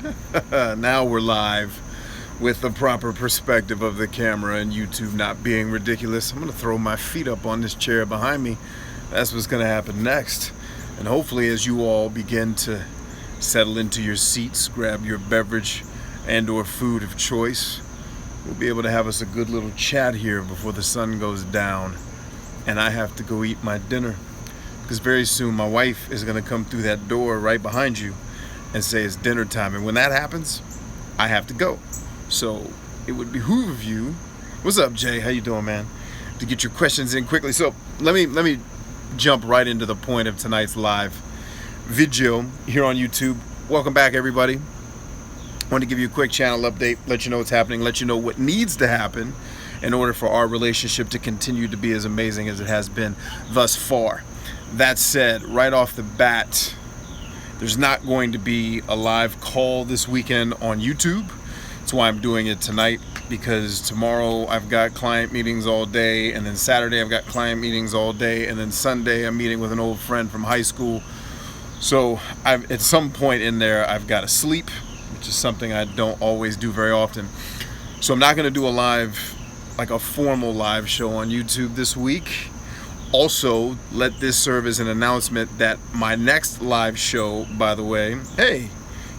Now we're live with the proper perspective of the camera and YouTube not being ridiculous. I'm going to throw my feet up on this chair behind me. That's what's going to happen next. And hopefully as you all begin to settle into your seats, grab your beverage and or food of choice, we'll be able to have us a good little chat here before the sun goes down. And I have to go eat my dinner because very soon my wife is going to come through that door right behind you and say it's dinner time. And when that happens, I have to go. So it would behoove you. What's up, Jay? How you doing, man? To get your questions in quickly. So let me jump right into the point of tonight's live video here on YouTube. Welcome back, everybody. I want to give you a quick channel update, let you know what's happening, let you know what needs to happen in order for our relationship to continue to be as amazing as it has been thus far. That said, right off the bat, there's not going to be a live call this weekend on YouTube. That's why I'm doing it tonight, because tomorrow I've got client meetings all day, and then Saturday I've got client meetings all day, and then Sunday I'm meeting with an old friend from high school. So at some point in there I've got to sleep, which is something I don't always do very often. So I'm not going to do a live, like a formal live show on YouTube this week. Also, let this serve as an announcement that my next live show, by the way, hey,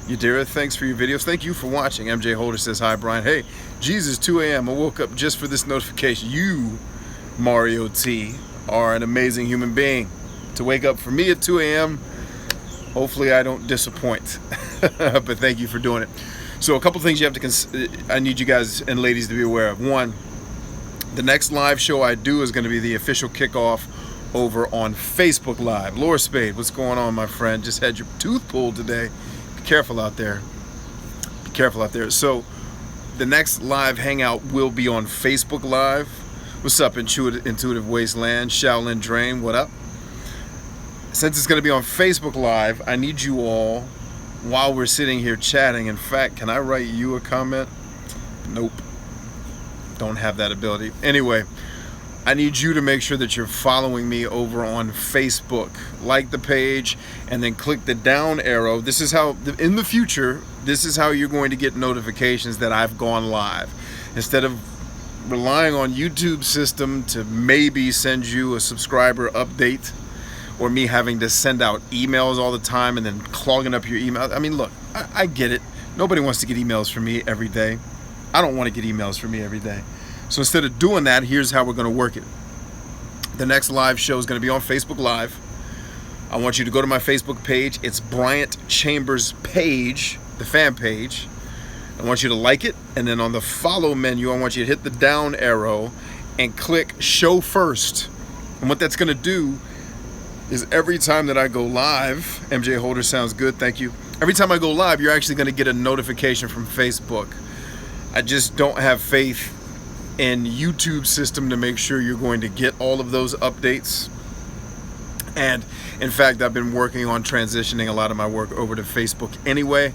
Yadira, thanks for your videos. Thank you for watching. MJ Holder says, hi, Brian. Hey, Jesus, 2 a.m. I woke up just for this notification. You, Mario T, are an amazing human being. To wake up for me at 2 a.m., hopefully I don't disappoint. But thank you for doing it. So a couple things you have to I need you guys and ladies to be aware of. One, the next live show I do is going to be the official kickoff over on Facebook Live. Laura Spade, what's going on, my friend? Just had your tooth pulled today. Be careful out there. Be careful out there. So the next live hangout will be on Facebook Live. What's up, Intuitive Wasteland? Shaolin Drain, what up? Since it's going to be on Facebook Live, I need you all, while we're sitting here chatting, in fact, can I write you a comment? Nope. Don't have that ability. Anyway, I need you to make sure that you're following me over on Facebook. Like the page and then click the down arrow. This is how, in the future, this is how you're going to get notifications that I've gone live. Instead of relying on YouTube's system to maybe send you a subscriber update, or me having to send out emails all the time and then clogging up your email. I mean, look, I get it. Nobody wants to get emails from me every day. I don't want to get emails from me every day. So instead of doing that, here's how we're going to work it. The next live show is going to be on Facebook Live. I want you to go to my Facebook page. It's BryantChambers page, the fan page. I want you to like it. And then on the follow menu, I want you to hit the down arrow and click show first. And what that's going to do is every time that I go live, MJ Holder sounds good, thank you. Every time I go live, you're actually going to get a notification from Facebook. I just don't have faith in YouTube's system to make sure you're going to get all of those updates. And in fact, I've been working on transitioning a lot of my work over to Facebook anyway,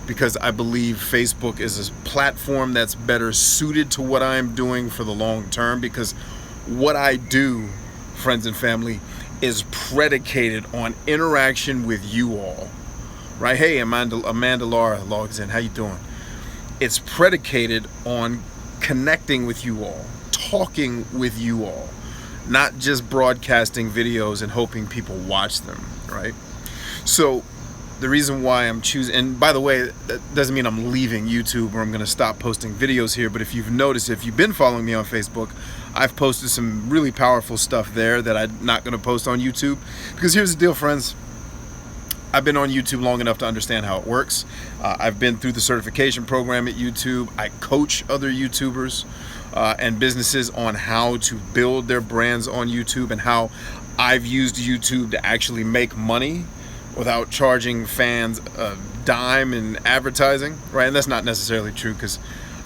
because I believe Facebook is a platform that's better suited to what I'm doing for the long term, because what I do, friends and family, is predicated on interaction with you all, right? Hey, Amanda Lara logs in. How you doing? It's predicated on connecting with you all, talking with you all, not just broadcasting videos and hoping people watch them, right? So the reason why I'm choosing, and by the way, that doesn't mean I'm leaving YouTube or I'm going to stop posting videos here, but if you've noticed, if you've been following me on Facebook, I've posted some really powerful stuff there that I'm not going to post on YouTube. Because here's the deal, friends. I've been on YouTube long enough to understand how it works. I've been through the certification program at YouTube. I coach other YouTubers and businesses on how to build their brands on YouTube, and how I've used YouTube to actually make money without charging fans a dime in advertising, right? And that's not necessarily true, because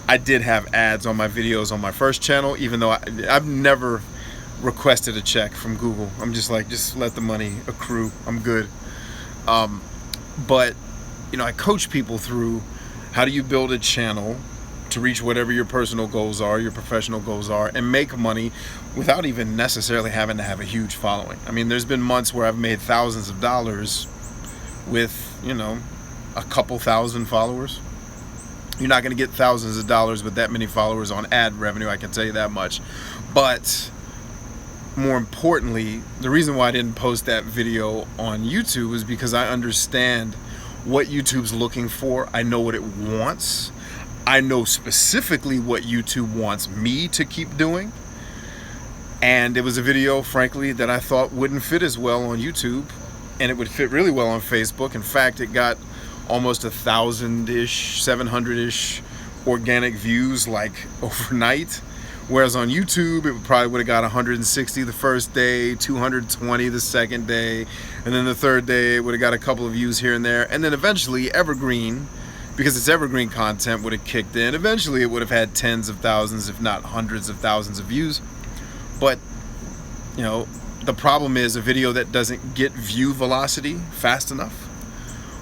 I did have ads on my videos on my first channel, even though I've never requested a check from Google. I'm just like, just let the money accrue. I'm good. But, you know, I coach people through how do you build a channel to reach whatever your personal goals are, your professional goals are, and make money without even necessarily having to have a huge following. I mean, there's been months where I've made thousands of dollars with, you know, a couple thousand followers. You're not going to get thousands of dollars with that many followers on ad revenue, I can tell you that much. But more importantly, the reason why I didn't post that video on YouTube was because I understand what YouTube's looking for. I know what it wants. I know specifically what YouTube wants me to keep doing. And it was a video, frankly, that I thought wouldn't fit as well on YouTube, and it would fit really well on Facebook. In fact, it got almost 1,000-ish, 700-ish organic views like overnight. Whereas on YouTube, it probably would have got 160 the first day, 220 the second day, and then the third day it would have got a couple of views here and there. And then eventually evergreen, because it's evergreen content, would have kicked in. Eventually it would have had tens of thousands, if not hundreds of thousands of views. But, you know, the problem is a video that doesn't get view velocity fast enough,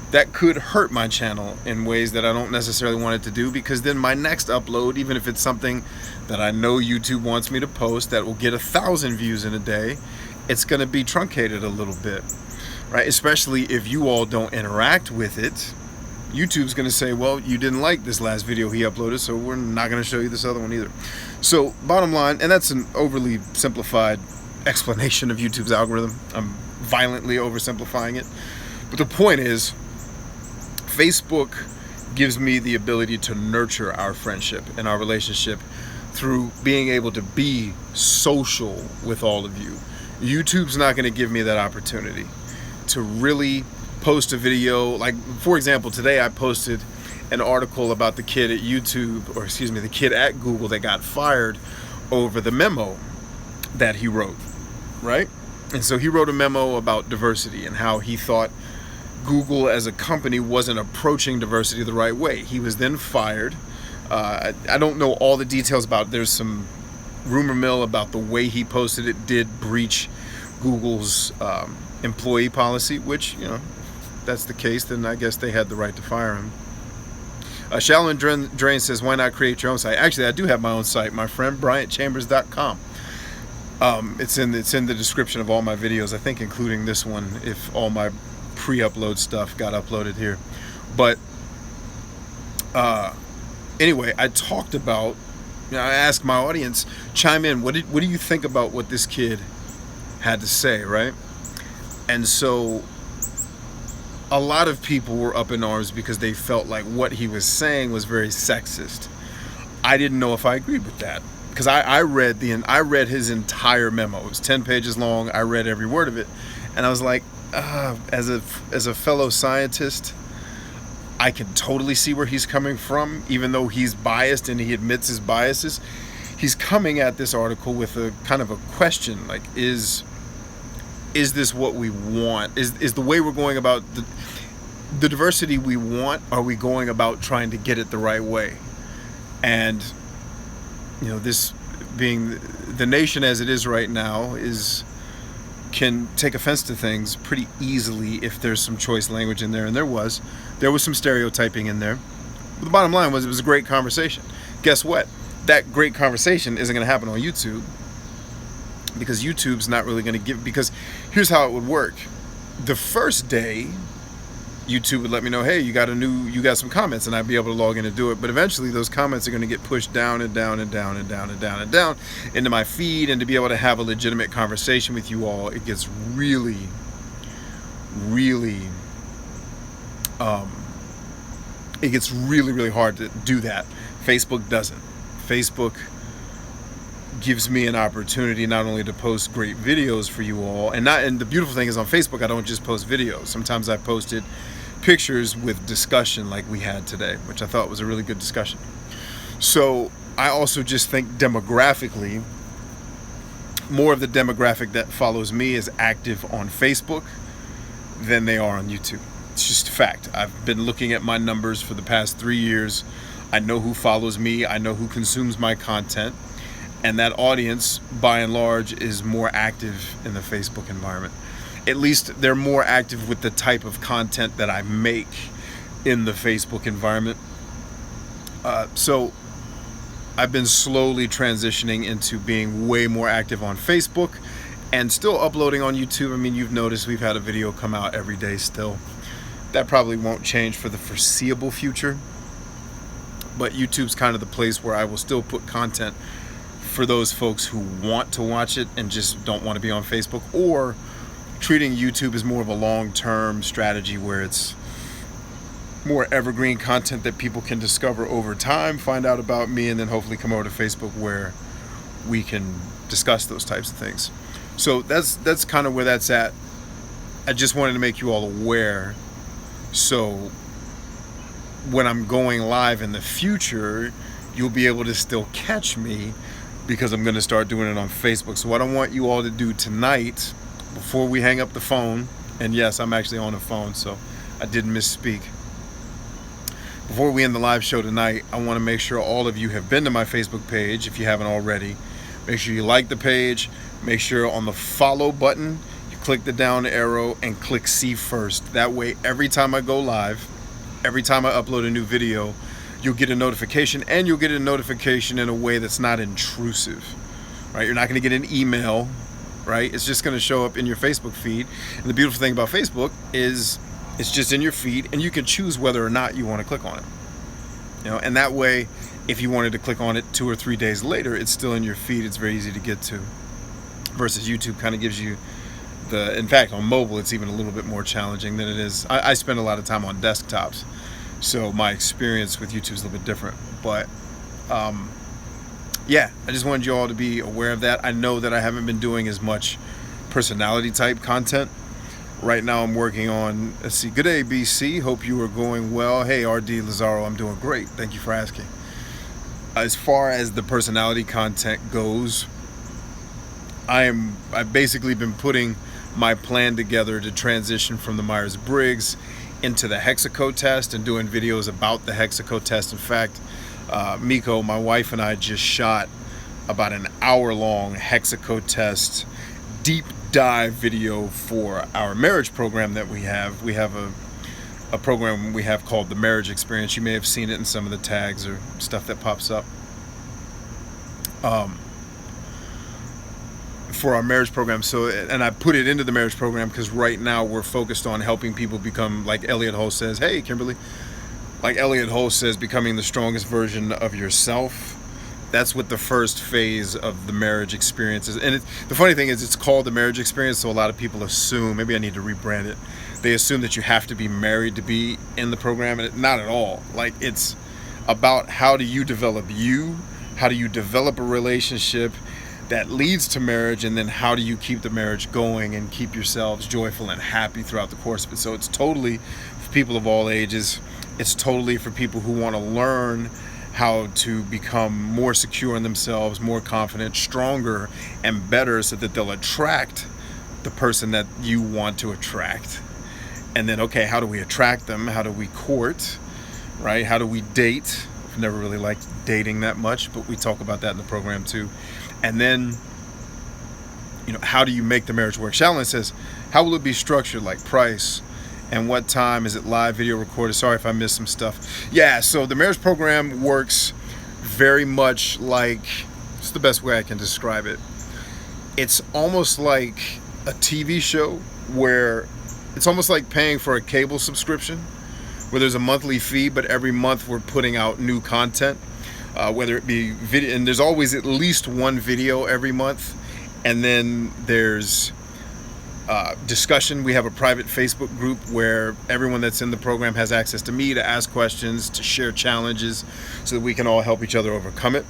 that could hurt my channel in ways that I don't necessarily want it to do, because then my next upload, even if it's something that I know YouTube wants me to post that will get 1,000 views in a day, it's going to be truncated a little bit, right? Especially if you all don't interact with it. YouTube's going to say, well, you didn't like this last video he uploaded, so we're not going to show you this other one either. So bottom line, and that's an overly simplified explanation of YouTube's algorithm. I'm violently oversimplifying it. But the point is, Facebook gives me the ability to nurture our friendship and our relationship through being able to be social with all of you. YouTube's not going to give me that opportunity to really post a video. Like, for example, today I posted an article about the kid at YouTube, or excuse me, the kid at Google that got fired over the memo that he wrote, right? And so he wrote a memo about diversity and how he thought Google as a company wasn't approaching diversity the right way. He was then fired. I don't know all the details about it. There's some rumor mill about the way he posted it did breach Google's employee policy, which, you know, if that's the case, then I guess they had the right to fire him. Shallow and Drain says, why not create your own site? Actually, I do have my own site, my friend, BryantChambers.com. It's in the description of all my videos, I think including this one, if all my pre-upload stuff got uploaded here. But anyway, I talked about, you know, I asked my audience, chime in, what do you think about what this kid had to say, right? And so a lot of people were up in arms because they felt like what he was saying was very sexist. I didn't know if I agreed with that, because I read his entire memo. It was 10 pages long. I read every word of it, and I was like, as a fellow scientist, I can totally see where he's coming from, even though he's biased and he admits his biases. He's coming at this article with a kind of a question, like, is this what we want? Is the way we're going about the diversity we want, are we going about trying to get it the right way? And, you know, this being the nation as it is right now can take offense to things pretty easily if there's some choice language in there, and there was some stereotyping in there. But the bottom line was, it was a great conversation. Guess what? That great conversation isn't going to happen on YouTube, because YouTube's not really going to give, because here's how it would work. The first day, YouTube would let me know, hey, you got some comments, and I'd be able to log in and do it. But eventually those comments are going to get pushed down and down and down and down and down and down into my feed, and to be able to have a legitimate conversation with you all, it gets really, really, really hard to do that. Facebook doesn't. Facebook gives me an opportunity not only to post great videos for you all, and the beautiful thing is, on Facebook I don't just post videos. Sometimes I posted pictures with discussion like we had today, which I thought was a really good discussion. So I also just think demographically, more of the demographic that follows me is active on Facebook than they are on YouTube. It's just a fact. I've been looking at my numbers for the past 3 years. I know who follows me. I know who consumes my content. And that audience, by and large, is more active in the Facebook environment. At least they're more active with the type of content that I make in the Facebook environment. So I've been slowly transitioning into being way more active on Facebook and still uploading on YouTube. I mean, you've noticed we've had a video come out every day still. that probably won't change for the foreseeable future. But YouTube's kind of the place where I will still put content for those folks who want to watch it and just don't want to be on Facebook, or treating YouTube as more of a long-term strategy where it's more evergreen content that people can discover over time, find out about me, and then hopefully come over to Facebook where we can discuss those types of things. So that's kind of where that's at. I just wanted to make you all aware, so when I'm going live in the future, you'll be able to still catch me, because I'm going to start doing it on Facebook. So what I want you all to do tonight, before we hang up the phone, and yes, I'm actually on the phone, so I didn't misspeak. Before we end the live show tonight, I want to make sure all of you have been to my Facebook page, if you haven't already. Make sure you like the page. Make sure on the follow button, you click the down arrow and click see first. That way, every time I go live, every time I upload a new video, you'll get a notification, and you'll get a notification in a way that's not intrusive, right? You're not going to get an email, right? It's just going to show up in your Facebook feed. And the beautiful thing about Facebook is it's just in your feed, and you can choose whether or not you want to click on it. And that way, if you wanted to click on it 2 or 3 days later, it's still in your feed. It's very easy to get to. Versus YouTube kind of gives you in fact, on mobile, it's even a little bit more challenging than it is. I spend a lot of time on desktops, so my experience with YouTube is a little bit different. But yeah, I just wanted you all to be aware of that. I know that I haven't been doing as much personality type content. Right now I'm working on, let's see, good day BC, hope you are going well. Hey RD Lazaro, I'm doing great, thank you for asking. As far as the personality content goes, I've basically been putting my plan together to transition from the Myers-Briggs into the Hexaco test and doing videos about the Hexaco test. In fact, Miko, my wife, and I just shot about an hour-long Hexaco test deep dive video for our marriage program that we have. We have a program we have called the Marriage Experience. You may have seen it in some of the tags or stuff that pops up. For our marriage program. So, and I put it into the marriage program because right now we're focused on helping people become, like Elliot Hull says, hey Kimberly, like Elliot Hull says, becoming the strongest version of yourself. That's what the first phase of the marriage experience is. And the funny thing is, it's called the marriage experience, so a lot of people assume, maybe I need to rebrand it, they assume that you have to be married to be in the program, and not at all. Like, it's about how do you develop you, how do you develop a relationship that leads to marriage, and then how do you keep the marriage going and keep yourselves joyful and happy throughout the course of it. So it's totally for people of all ages. It's totally for people who want to learn how to become more secure in themselves, more confident, stronger, and better, so that they'll attract the person that you want to attract. And then, okay, how do we attract them? How do we court, right? How do we date? I've never really liked dating that much, but we talk about that in the program too. And then, how do you make the marriage work? Shalyn says, how will it be structured, like price, and what time? Is it live, video recorded? Sorry if I missed some stuff. Yeah, so the marriage program works very much like, it's the best way I can describe it. It's almost like a TV show, where it's almost like paying for a cable subscription, where there's a monthly fee, but every month we're putting out new content. Whether it be video, and there's always at least one video every month, and then there's discussion. We have a private Facebook group where everyone that's in the program has access to me to ask questions, to share challenges, so that we can all help each other overcome it.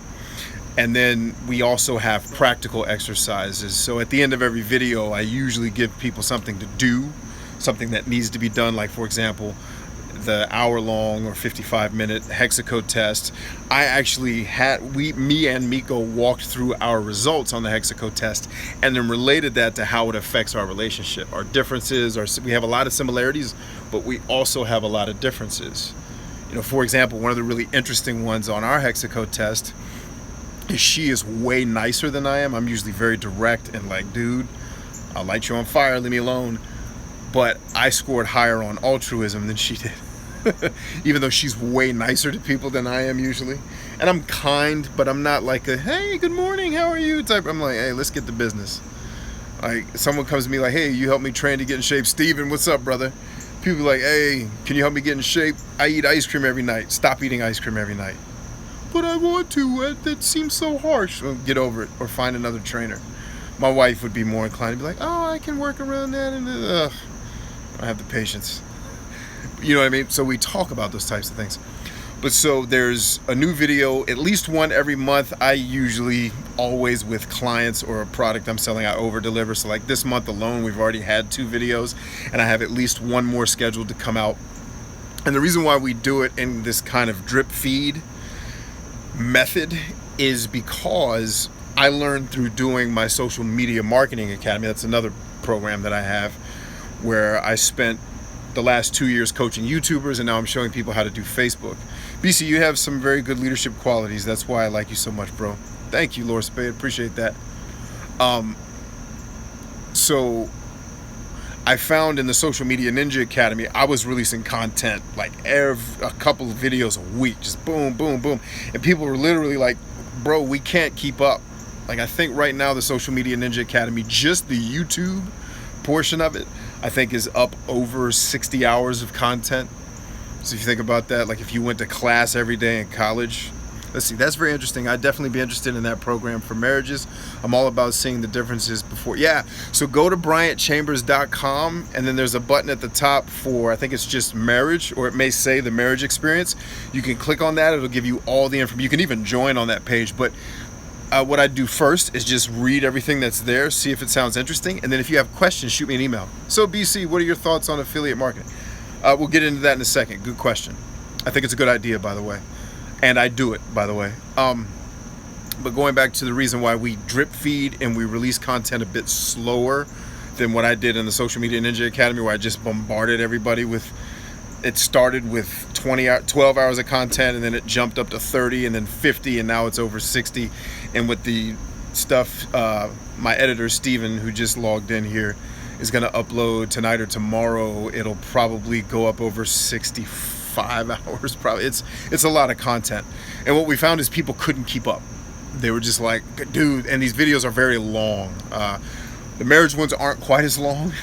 And then we also have practical exercises. So at the end of every video, I usually give people something to do, something that needs to be done. Like, for example, the hour-long or 55-minute Hexaco test. I actually me and Miko walked through our results on the Hexaco test, and then related that to how it affects our relationship. Our differences, we have a lot of similarities, but we also have a lot of differences. For example, one of the really interesting ones on our Hexaco test is she is way nicer than I am. I'm usually very direct and like, dude, I'll light you on fire, leave me alone. But I scored higher on altruism than she did. Even though she's way nicer to people than I am usually. And I'm kind, but I'm not like a, hey, good morning, how are you type. I'm like, hey, let's get to business. Like, someone comes to me like, hey, you helped me train to get in shape. Steven, what's up, brother? People like, hey, can you help me get in shape? I eat ice cream every night. Stop eating ice cream every night. But I want to. That seems so harsh. Well, get over it or find another trainer. My wife would be more inclined to be like, oh, I can work around that. And I don't have the patience. You know what I mean? So we talk about those types of things. But so there's a new video, at least one every month. I usually always with clients or a product I'm selling, I over deliver. So like this month alone, we've already had 2 videos and I have at least one more scheduled to come out. And the reason why we do it in this kind of drip feed method is because I learned through doing my social media marketing academy. That's another program that I have where I spent the last 2 years coaching YouTubers, and now I'm showing people how to do Facebook. BC, you have some very good leadership qualities. That's why I like you so much, bro. Thank you, Laura Spade. Appreciate that. So I found in the Social Media Ninja Academy, I was releasing content like a couple of videos a week, just boom, boom, boom. And people were literally like, bro, we can't keep up. Like I think right now the Social Media Ninja Academy, just the YouTube portion of it, I think is up over 60 hours of content. So if you think about that, like if you went to class every day in college, let's see, that's very interesting. I'd definitely be interested in that program for marriages. I'm all about seeing the differences before. Yeah, so go to BryantChambers.com and then there's a button at the top for, I think it's just marriage, or it may say the marriage experience. You can click on that. It'll give you all the information. You can even join on that page. But what I do first is just read everything that's there, see if it sounds interesting. And then if you have questions, shoot me an email. So BC, what are your thoughts on affiliate marketing? We'll get into that in a second. Good question. I think it's a good idea, by the way. And I do it, by the way. But going back to the reason why we drip feed and we release content a bit slower than what I did in the Social Media Ninja Academy, where I just bombarded everybody with, it started with 12 hours of content, and then it jumped up to 30 and then 50, and now it's over 60. And with the stuff, my editor, Steven, who just logged in here, is going to upload tonight or tomorrow. It'll probably go up over 65 hours. Probably it's a lot of content. And what we found is people couldn't keep up. They were just like, dude, and these videos are very long. The marriage ones aren't quite as long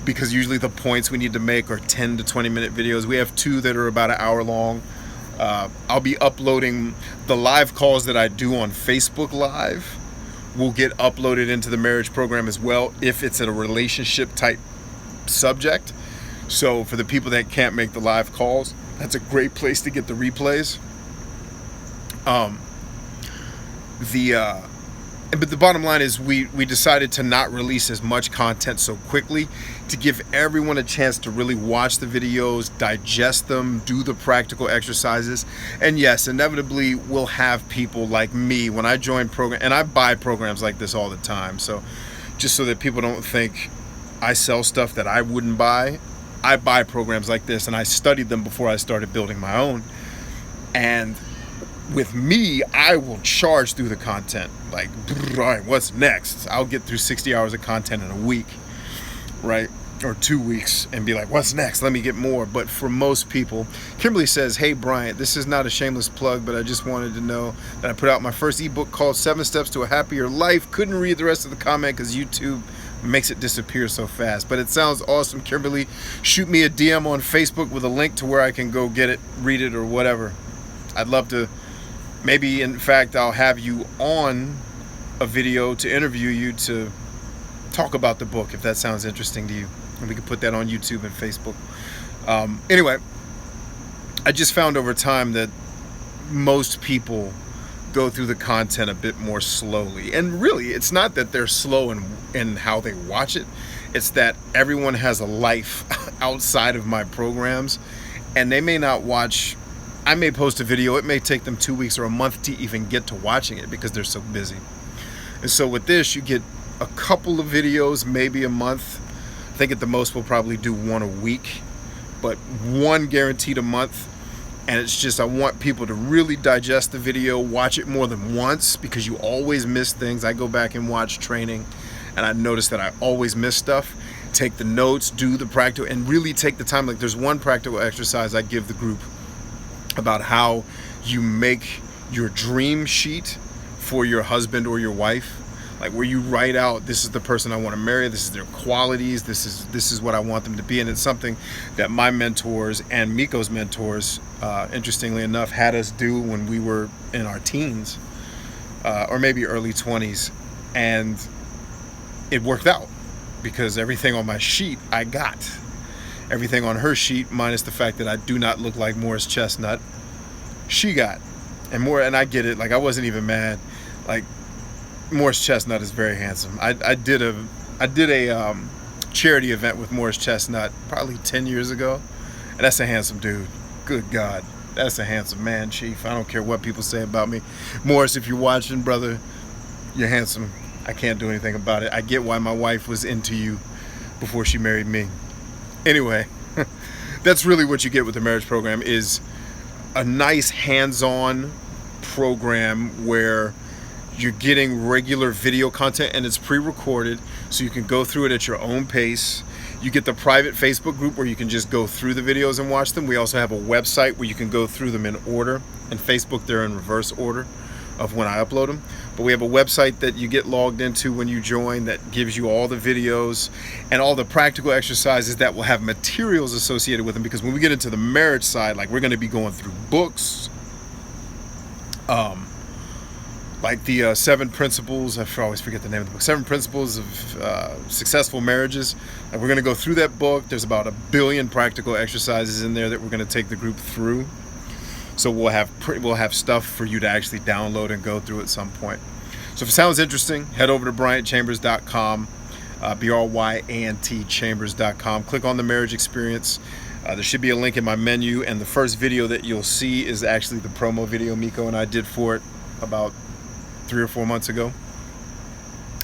because usually the points we need to make are 10 to 20 minute videos. We have 2 that are about an hour long. I'll be uploading the live calls that I do on Facebook Live will get uploaded into the marriage program as well if it's a relationship type subject. So for the people that can't make the live calls, that's a great place to get the replays. But the bottom line is we decided to not release as much content so quickly to give everyone a chance to really watch the videos, digest them, do the practical exercises. And yes, inevitably we'll have people like me when I join program, and I buy programs like this all the time. So just so that people don't think I sell stuff that I wouldn't buy, I buy programs like this and I studied them before I started building my own. And with me, I will charge through the content. Like, all right, what's next? I'll get through 60 hours of content in a week, right? Or 2 weeks and be like, what's next? Let me get more. But for most people, Kimberly says, hey, Bryant, this is not a shameless plug, but I just wanted to know that I put out my first ebook called 7 Steps to a Happier Life. Couldn't read the rest of the comment because YouTube makes it disappear so fast. But it sounds awesome, Kimberly. Shoot me a DM on Facebook with a link to where I can go get it, read it, or whatever. I'd love to. Maybe, in fact, I'll have you on a video to interview you to talk about the book, if that sounds interesting to you. And we can put that on YouTube and Facebook. Anyway, I just found over time that most people go through the content a bit more slowly. And really, it's not that they're slow in how they watch it. It's that everyone has a life outside of my programs, and they may not watch. I may post a video, it may take them 2 weeks or a month to even get to watching it because they're so busy. And so with this, you get a couple of videos, maybe a month. I think at the most we'll probably do 1 a week, but 1 guaranteed a month. And it's just, I want people to really digest the video, watch it more than once because you always miss things. I go back and watch training and I notice that I always miss stuff. Take the notes, do the practical, and really take the time. Like there's one practical exercise I give the group about how you make your dream sheet for your husband or your wife. like where you write out, this is the person I want to marry, this is their qualities, this is what I want them to be. And it's something that my mentors and Miko's mentors, interestingly enough, had us do when we were in our teens, or maybe early 20s, and it worked out because everything on my sheet I got. Everything on her sheet, minus the fact that I do not look like Morris Chestnut, she got. And I get it, like I wasn't even mad. Like, Morris Chestnut is very handsome. I did a charity event with Morris Chestnut probably 10 years ago, and that's a handsome dude. Good God, that's a handsome man, Chief. I don't care what people say about me. Morris, if you're watching, brother, you're handsome. I can't do anything about it. I get why my wife was into you before she married me. Anyway, that's really what you get with the marriage program, is a nice hands-on program where you're getting regular video content, and it's pre-recorded, so you can go through it at your own pace. You get the private Facebook group where you can just go through the videos and watch them. We also have a website where you can go through them in order. In Facebook, they're in reverse order of when I upload them. But we have a website that you get logged into when you join that gives you all the videos and all the practical exercises that will have materials associated with them. Because when we get into the marriage side, like we're going to be going through books, like the 7 Principles, I always forget the name of the book, 7 Principles of Successful Marriages. And we're going to go through that book. There's about 1 billion practical exercises in there that we're going to take the group through. So we'll have stuff for you to actually download and go through at some point. So if it sounds interesting, head over to BryantChambers.com, BryantChambers.com. Click on the marriage experience. There should be a link in my menu, and the first video that you'll see is actually the promo video Miko and I did for it about 3 or 4 months ago.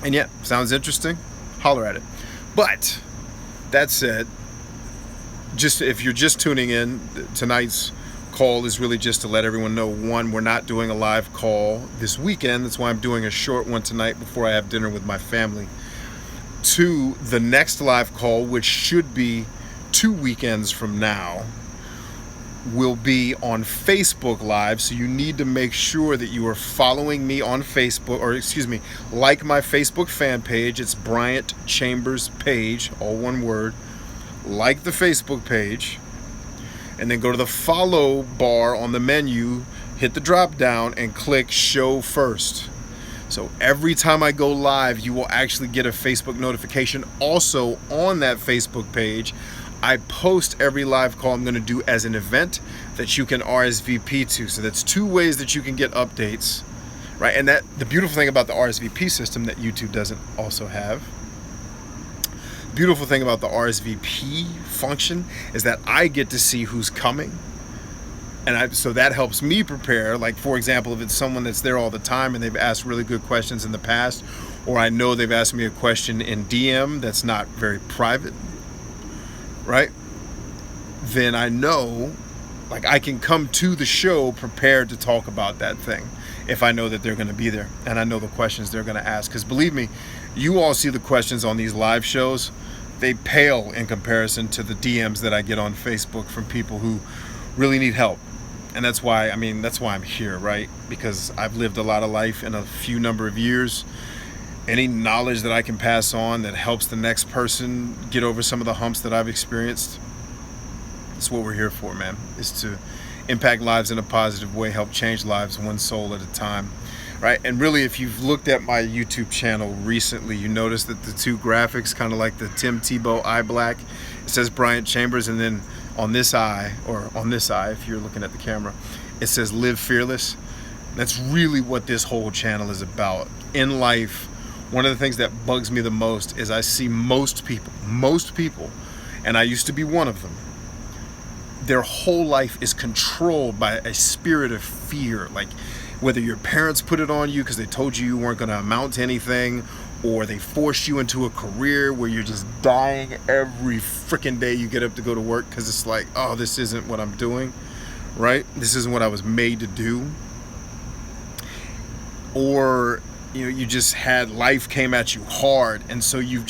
And yeah, sounds interesting, holler at it. But that said, just if you're just tuning in, tonight's call is really just to let everyone know, one, we're not doing a live call this weekend. That's why I'm doing a short one tonight before I have dinner with my family. 2, the next live call, which should be 2 weekends from now, will be on Facebook Live. So you need to make sure that you are following me on Facebook, or excuse me, like my Facebook fan page. It's Bryant Chambers page, all one word. Like the Facebook page, and then go to the follow bar on the menu, hit the drop down, and click show first. So every time I go live, you will actually get a Facebook notification. Also on that Facebook page, I post every live call I'm going to do as an event that you can RSVP to. So that's 2 ways that you can get updates, right? And that the beautiful thing about the RSVP system that YouTube doesn't also have, beautiful thing about the RSVP function is that I get to see who's coming, and so that helps me prepare. Like, for example, if it's someone that's there all the time and they've asked really good questions in the past, or I know they've asked me a question in DM that's not very private, right? Then I know, like, I can come to the show prepared to talk about that thing if I know that they're going to be there and I know the questions they're going to ask. Because believe me, you all see the questions on these live shows. They pale in comparison to the DMs that I get on Facebook from people who really need help. And that's why I'm here, right? Because I've lived a lot of life in a few number of years. Any knowledge that I can pass on that helps the next person get over some of the humps that I've experienced, that's what we're here for, man, is to impact lives in a positive way, help change lives one soul at a time. Right, and really, if you've looked at my YouTube channel recently, you notice that the 2 graphics, kind of like the Tim Tebow eye black, it says Bryant Chambers, and then on this eye, if you're looking at the camera, it says Live Fearless. That's really what this whole channel is about. In life, one of the things that bugs me the most is I see most people, and I used to be one of them, their whole life is controlled by a spirit of fear. Like, whether your parents put it on you because they told you weren't going to amount to anything, or they forced you into a career where you're just dying every freaking day you get up to go to work because it's like, oh, this isn't what I'm doing, right? This isn't what I was made to do. Or, you just had, life came at you hard, and so you've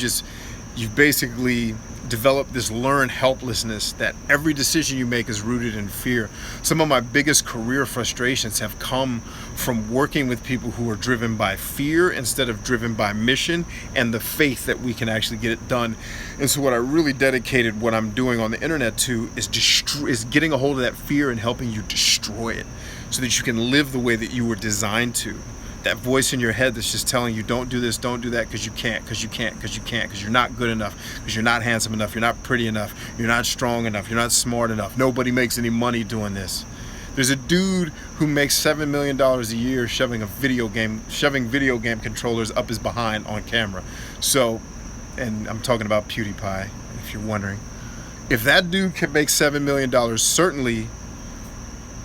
basically develop this learned helplessness that every decision you make is rooted in fear. Some of my biggest career frustrations have come from working with people who are driven by fear instead of driven by mission and the faith that we can actually get it done. And so what I really dedicated what I'm doing on the internet to is getting a hold of that fear and helping you destroy it so that you can live the way that you were designed to. That voice in your head that's just telling you, don't do this, don't do that, because you can't, because you can't, because you can't, because you're not good enough, because you're not handsome enough, you're not pretty enough, you're not strong enough, you're not smart enough, nobody makes any money doing this. There's a dude who makes $7 million a year shoving video game controllers up his behind on camera. So, and I'm talking about PewDiePie, if you're wondering. If that dude can make $7 million, certainly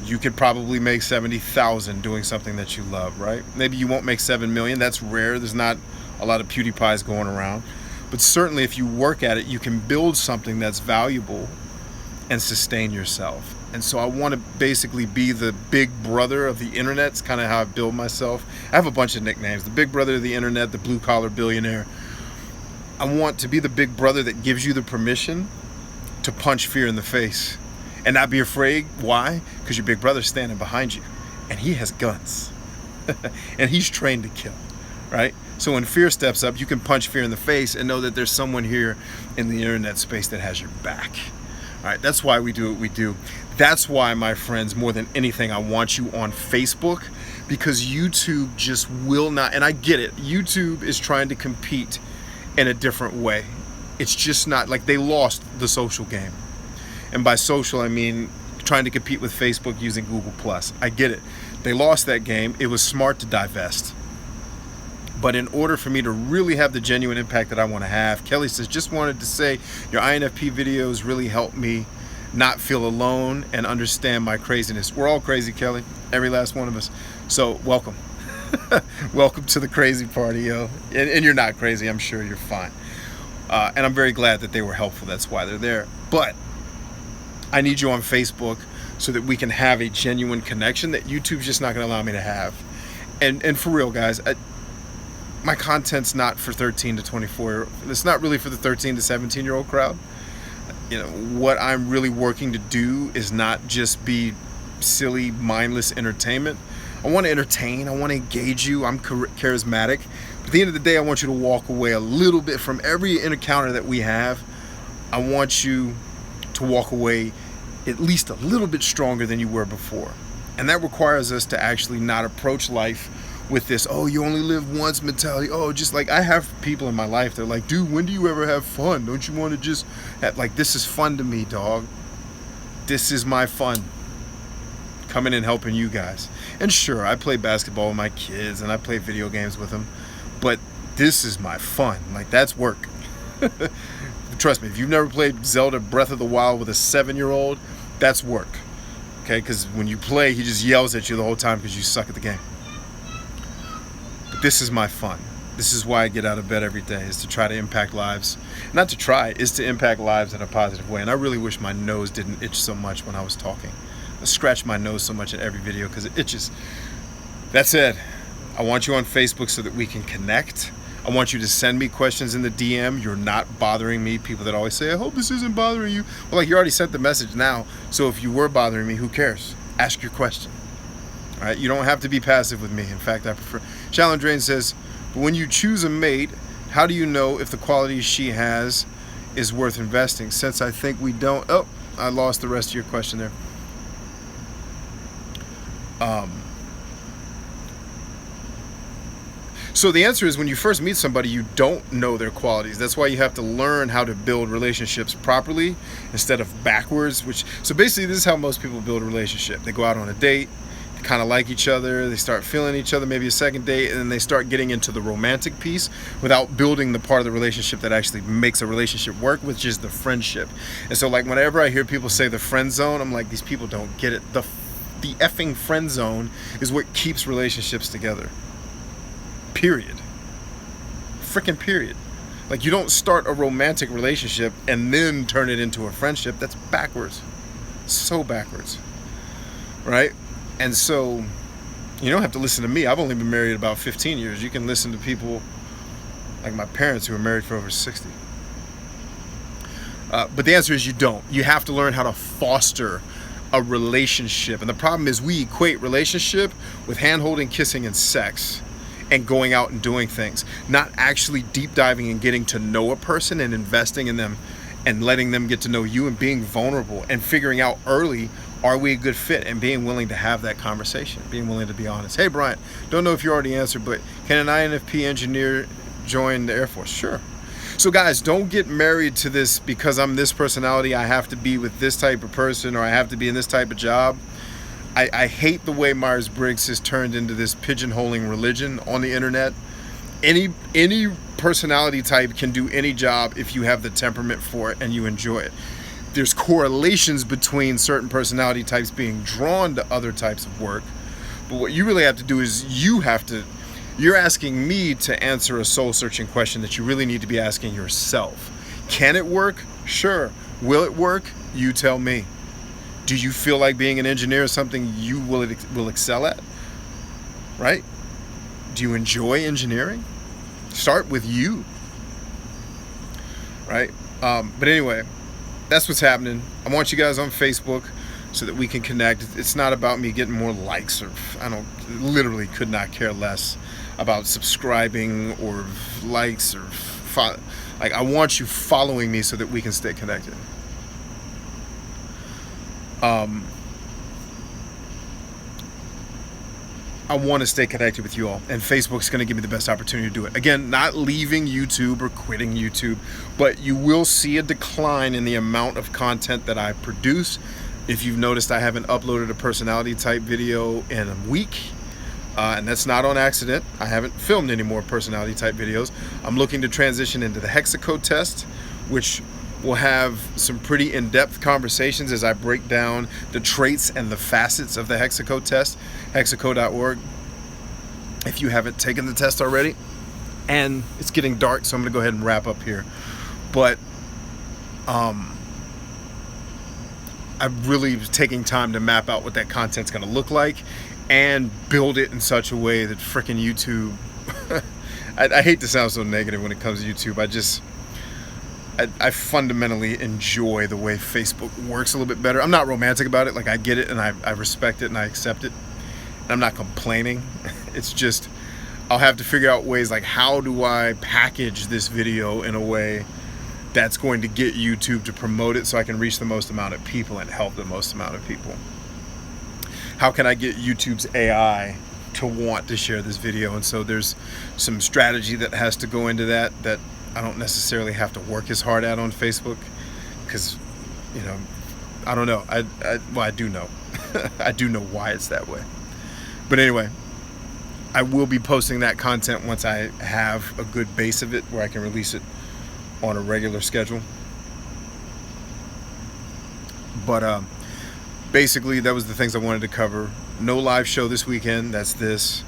you could probably make 70,000 doing something that you love, right? Maybe you won't make 7 million. That's rare. There's not a lot of PewDiePies going around. But certainly if you work at it, you can build something that's valuable and sustain yourself. And so I want to basically be the big brother of the internet. It's kind of how I build myself. I have a bunch of nicknames. The big brother of the internet, the blue collar billionaire. I want to be the big brother that gives you the permission to punch fear in the face and not be afraid. Why? Because your big brother's standing behind you and he has guns and he's trained to kill, right? So when fear steps up, you can punch fear in the face and know that there's someone here in the internet space that has your back. All right, that's why we do what we do. That's why, my friends, more than anything, I want you on Facebook, because YouTube just will not, and I get it, YouTube is trying to compete in a different way. It's just not, like, they lost the social game. And by social, I mean trying to compete with Facebook using Google+. I get it. They lost that game. It was smart to divest. But in order for me to really have the genuine impact that I want to have, Kelly says, just wanted to say your INFP videos really helped me not feel alone and understand my craziness. We're all crazy, Kelly. Every last one of us. So welcome. Welcome to the crazy party, yo. And you're not crazy. I'm sure you're fine. And I'm very glad that they were helpful. That's why they're there. But I need you on Facebook so that we can have a genuine connection that YouTube's just not going to allow me to have. And for real, guys, my content's not for 13 to 24. It's not really for the 13 to 17-year-old crowd. You know, what I'm really working to do is not just be silly, mindless entertainment. I want to entertain. I want to engage you. I'm charismatic. But at the end of the day, I want you to walk away a little bit from every encounter that we have. I want you to walk away at least a little bit stronger than you were before. And that requires us to actually not approach life with this, oh, you only live once mentality. Oh, just like, I have people in my life, they're like, dude, when do you ever have fun? Don't you want to just have, like, this is fun to me, dog. This is my fun. Coming and helping you guys. And sure, I play basketball with my kids and I play video games with them, but this is my fun. Like, that's work. Trust me, if you've never played Zelda Breath of the Wild with a 7-year-old, that's work. Okay, because when you play, he just yells at you the whole time because you suck at the game. But this is my fun. This is why I get out of bed every day, is to try to impact lives. Not to try, is to impact lives in a positive way. And I really wish my nose didn't itch so much when I was talking. I scratch my nose so much in every video because it itches. That said, I want you on Facebook so that we can connect. I want you to send me questions in the DM. You're not bothering me. People that always say, I hope this isn't bothering you. Well, like, you already sent the message now. So if you were bothering me, who cares? Ask your question. All right? You don't have to be passive with me. In fact, I prefer. Shallow Drain says, but when you choose a mate, how do you know if the qualities she has is worth investing? Since I think we don't. Oh, I lost the rest of your question there. So the answer is, when you first meet somebody, you don't know their qualities. That's why you have to learn how to build relationships properly instead of backwards. So basically, this is how most people build a relationship. They go out on a date, they kind of like each other, they start feeling each other, maybe a second date, and then they start getting into the romantic piece without building the part of the relationship that actually makes a relationship work, which is the friendship. And so, like, whenever I hear people say the friend zone, I'm like, these people don't get it. The effing friend zone is what keeps relationships together. Period. Freaking period. Like, you don't start a romantic relationship and then turn it into a friendship. That's backwards. So backwards. Right? And so, you don't have to listen to me. I've only been married about 15 years. You can listen to people like my parents who were married for over 60. But the answer is you don't. You have to learn how to foster a relationship. And the problem is we equate relationship with hand-holding, kissing, and sex, and going out and doing things, not actually deep diving and getting to know a person and investing in them and letting them get to know you and being vulnerable and figuring out early, are we a good fit, and being willing to have that conversation, being willing to be honest. Hey, Bryant, don't know if you already answered, but can an INFP engineer join the Air Force? Sure. So guys, don't get married to this because I'm this personality, I have to be with this type of person, or I have to be in this type of job. I hate the way Myers-Briggs has turned into this pigeonholing religion on the internet. Any personality type can do any job if you have the temperament for it and you enjoy it. There's correlations between certain personality types being drawn to other types of work, but what you really have to do is you're asking me to answer a soul-searching question that you really need to be asking yourself. Can it work? Sure. Will it work? You tell me. Do you feel like being an engineer is something you will excel at? Right? Do you enjoy engineering? Start with you. Right? But anyway, that's what's happening. I want you guys on Facebook so that we can connect. It's not about me getting more likes, or literally could not care less about subscribing or likes, or I want you following me so that we can stay connected. I want to stay connected with you all, and Facebook's going to give me the best opportunity to do it. Again, not leaving YouTube or quitting YouTube, but you will see a decline in the amount of content that I produce. If you've noticed, I haven't uploaded a personality type video in a week, and that's not on accident. I haven't filmed any more personality type videos. I'm looking to transition into the hexacode test, which will have some pretty in-depth conversations as I break down the traits and the facets of the hexacode test. Hexacode.org if you haven't taken the test already. And it's getting dark, so I'm gonna go ahead and wrap up here. But I'm really taking time to map out what that content's gonna look like and build it in such a way that frickin' YouTube I hate to sound so negative when it comes to YouTube. I fundamentally enjoy the way Facebook works a little bit better. I'm not romantic about it. Like, I get it and I respect it and I accept it. And I'm not complaining. It's just, I'll have to figure out ways like, how do I package this video in a way that's going to get YouTube to promote it so I can reach the most amount of people and help the most amount of people? How can I get YouTube's AI to want to share this video? And so there's some strategy that has to go into that I don't necessarily have to work as hard at on Facebook, because, I don't know. I do know. I do know why it's that way. But anyway, I will be posting that content once I have a good base of it where I can release it on a regular schedule. But basically, that was the things I wanted to cover. No live show this weekend. That's this.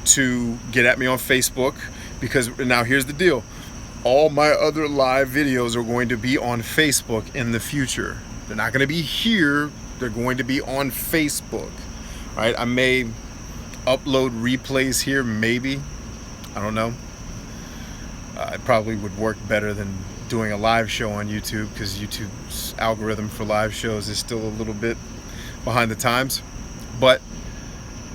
To get at me on Facebook, because now here's the deal. All my other live videos are going to be on Facebook in the future. They're not going to be here. They're going to be on Facebook. Right? I may upload replays here, maybe. I don't know. It probably would work better than doing a live show on YouTube, because YouTube's algorithm for live shows is still a little bit behind the times. But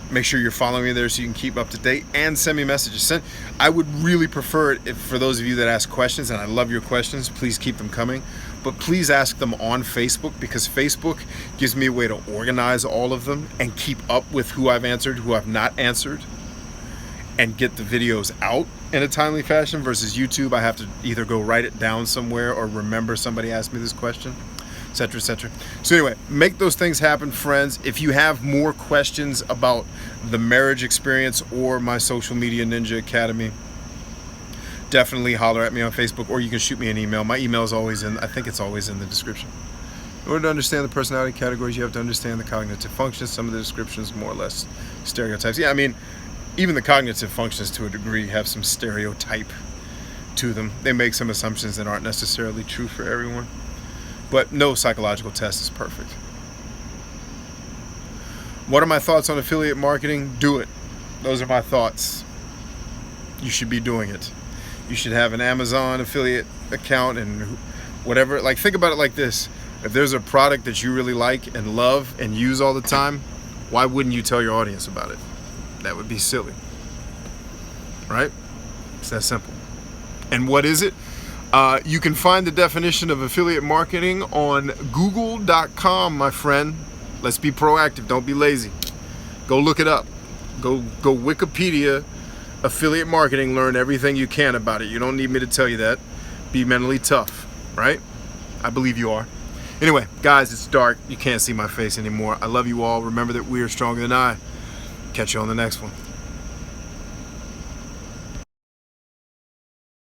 make sure you're following me there so you can keep up to date and send me messages. I would really prefer it if, for those of you that ask questions, and I love your questions, please keep them coming, but please ask them on Facebook, because Facebook gives me a way to organize all of them and keep up with who I've answered, who I've not answered, and get the videos out in a timely fashion, versus YouTube, I have to either go write it down somewhere or remember somebody asked me this question, etc., etc. So anyway, make those things happen, friends. If you have more questions about the marriage experience or my Social Media Ninja Academy, definitely holler at me on Facebook, or you can shoot me an email. My email is always I think it's always in the description. In order to understand the personality categories, you have to understand the cognitive functions. Some of the descriptions, more or less, stereotypes. Yeah, I mean, even the cognitive functions to a degree have some stereotype to them. They make some assumptions that aren't necessarily true for everyone. But no psychological test is perfect. What are my thoughts on affiliate marketing? Do it. Those are my thoughts. You should be doing it. You should have an Amazon affiliate account and whatever. Like, think about it like this. If there's a product that you really like and love and use all the time, why wouldn't you tell your audience about it? That would be silly, right? It's that simple. And what is it? You can find the definition of affiliate marketing on google.com, my friend. Let's be proactive. Don't be lazy. Go look it up. Go Wikipedia affiliate marketing. Learn everything you can about it. You don't need me to tell you that. Be mentally tough, right? I believe you are. Anyway, guys, it's dark. You can't see my face anymore. I love you all. Remember that we are stronger than I. Catch you on the next one.